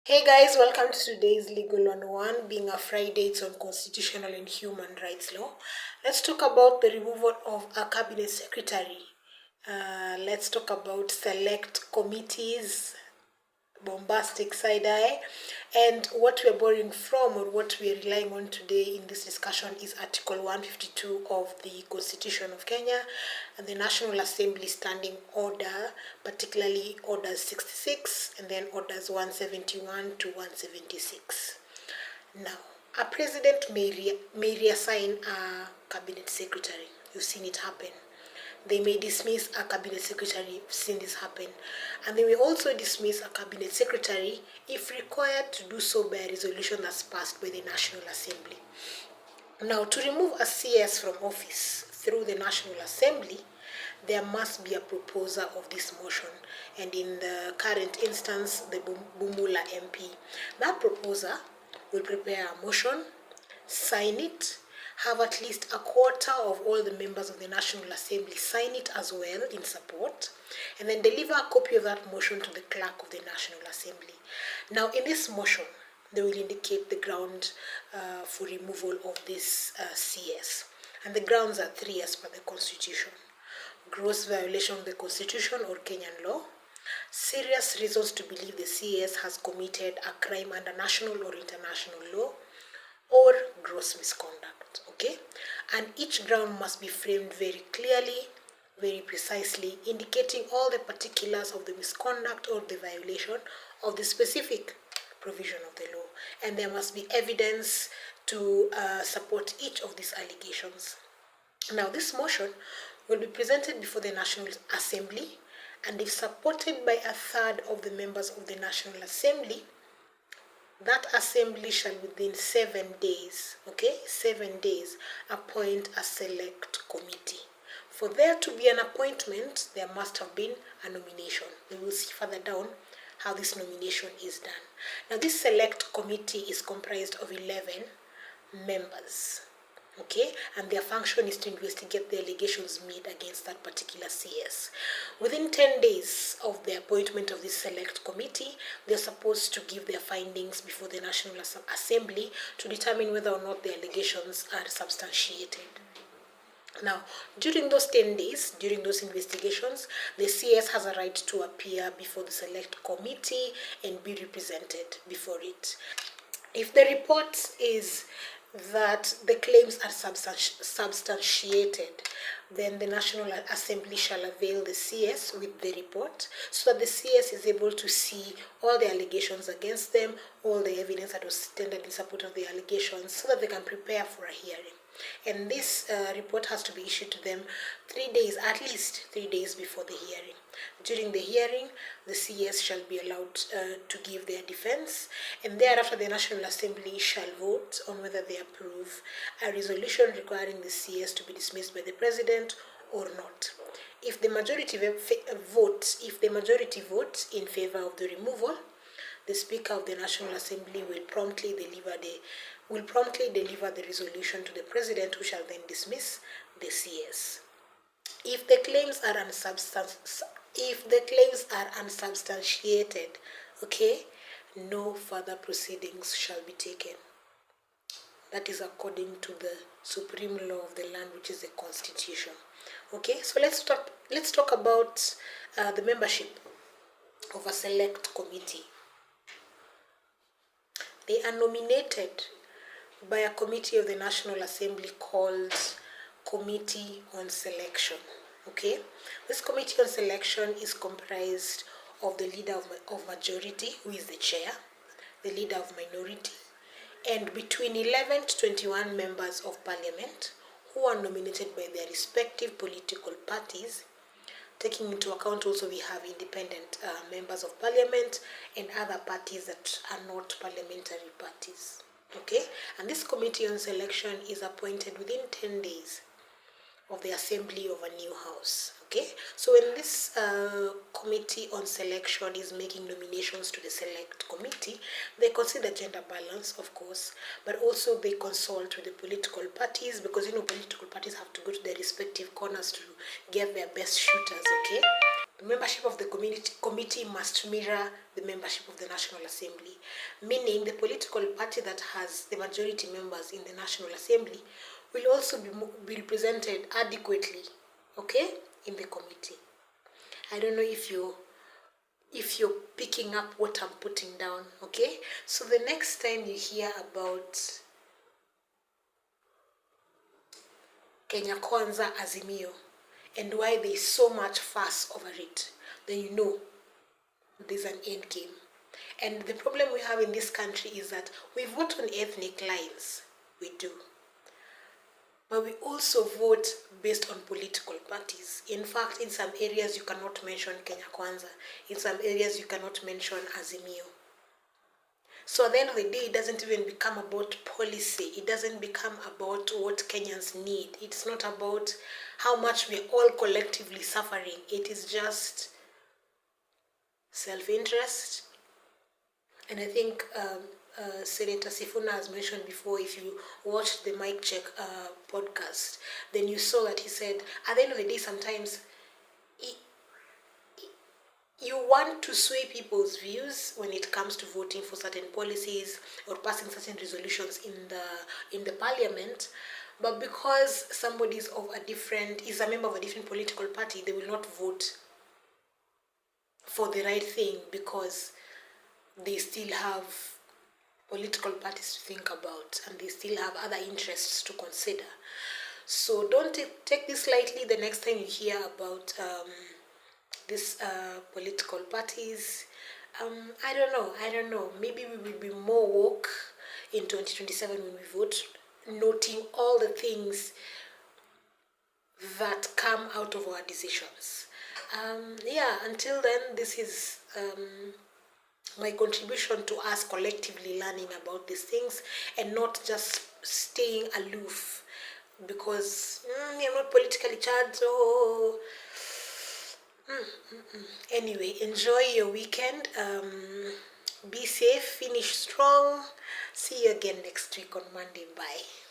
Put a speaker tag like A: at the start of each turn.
A: Hey guys, welcome to today's Legal 101. Being a Friday, it's on constitutional and human rights law. Let's talk about the removal of a cabinet secretary. Let's talk about select committees, bombastic side eye, and what we're borrowing from or what we're relying on today in this discussion is Article 152 of the Constitution of Kenya and the National Assembly Standing Order, particularly Orders 66 and then Orders 171 to 176. Now, a president may reassign a cabinet secretary. You've seen it happen. They may dismiss a cabinet secretary. You've seen this happen. And they may also dismiss a cabinet secretary if required to do so by a resolution that's passed by the National Assembly. Now, to remove a CS from office through the National Assembly, there must be a proposer of this motion. And in the current instance, the Bumula MP. That proposer will prepare a motion, sign it, have at least a quarter of all the members of the National Assembly sign it as well in support, and then deliver a copy of that motion to the clerk of the National Assembly. Now, in this motion, they will indicate the ground for removal of this CS. And the grounds are three as per the Constitution: gross violation of the Constitution or Kenyan law, serious reasons to believe the CS has committed a crime under national or international law, or gross misconduct. Okay, and each ground must be framed very clearly, very precisely, indicating all the particulars of the misconduct or the violation of the specific provision of the law, and there must be evidence to support each of these allegations. Now, this motion will be presented before the National Assembly, and if supported by a third of the members of the National Assembly, that assembly shall within 7 days, 7 days, appoint a select committee. For there to be an appointment, there must have been a nomination. We will see further down how this nomination is done. Now, this select committee is comprised of 11 members. And their function is to investigate the allegations made against that particular CS. Within 10 days of the appointment of this select committee, they're supposed to give their findings before the National Assembly to determine whether or not the allegations are substantiated. Now, during those 10 days, during those investigations, the CS has a right to appear before the select committee and be represented before it. If the report is that the claims are substantiated, then the National Assembly shall avail the CS with the report so that the CS is able to see all the allegations against them, all the evidence that was tendered in support of the allegations, so that they can prepare for a hearing. And this report has to be issued to them 3 days, at least 3 days before the hearing. During the hearing, the CS shall be allowed to give their defense, and thereafter the National Assembly shall vote on whether they approve a resolution requiring the CS to be dismissed by the President or not. If the majority votes in favor of the removal, the Speaker of the National Assembly will promptly deliver the resolution to the President, who shall then dismiss the CS. If the claims are unsubstantiated, no further proceedings shall be taken. That is according to the supreme law of the land, which is the Constitution. So let's talk about the membership of a select committee. They are nominated by a committee of the National Assembly called Committee on Selection. This Committee on Selection is comprised of the leader of majority, who is the chair, the leader of minority, and between 11 to 21 members of parliament who are nominated by their respective political parties. Taking into account also, we have independent members of parliament and other parties that are not parliamentary parties. And this Committee on Selection is appointed within 10 days of the assembly of a new house. So when this Committee on Selection is making nominations to the select committee, they consider gender balance, of course, but also they consult with the political parties, because political parties have to go to their respective corners to get their best shooters. The membership of the committee must mirror the membership of the National Assembly, meaning the political party that has the majority members in the National Assembly will also be represented adequately, okay, in the committee. I don't know if you're picking up what I'm putting down, okay? So the next time you hear about Kenya Kwanza Azimio and why there's so much fuss over it, then you know there's an end game. And the problem we have in this country is that we vote on ethnic lines. We do. But we also vote based on political parties. In fact, in some areas you cannot mention Kenya Kwanza. In some areas you cannot mention Azimio. So at the end of the day, it doesn't even become about policy. It doesn't become about what Kenyans need. It's not about how much we're all collectively suffering. It is just self-interest. And I think Senator Sifuna has mentioned before, if you watched the Mic Check podcast, then you saw that he said, at the end of the day, sometimes you want to sway people's views when it comes to voting for certain policies or passing certain resolutions in the parliament, but because somebody is a member of a different political party, they will not vote for the right thing because they still have political parties to think about and they still have other interests to consider. So don't take this lightly the next time you hear about these political parties. I don't know. Maybe we will be more woke in 2027 when we vote, noting all the things that come out of our decisions. Until then, this is my contribution to us collectively learning about these things and not just staying aloof because I'm not politically charged. Anyway, enjoy your weekend. Be safe, finish strong. See you again next week on Monday. Bye.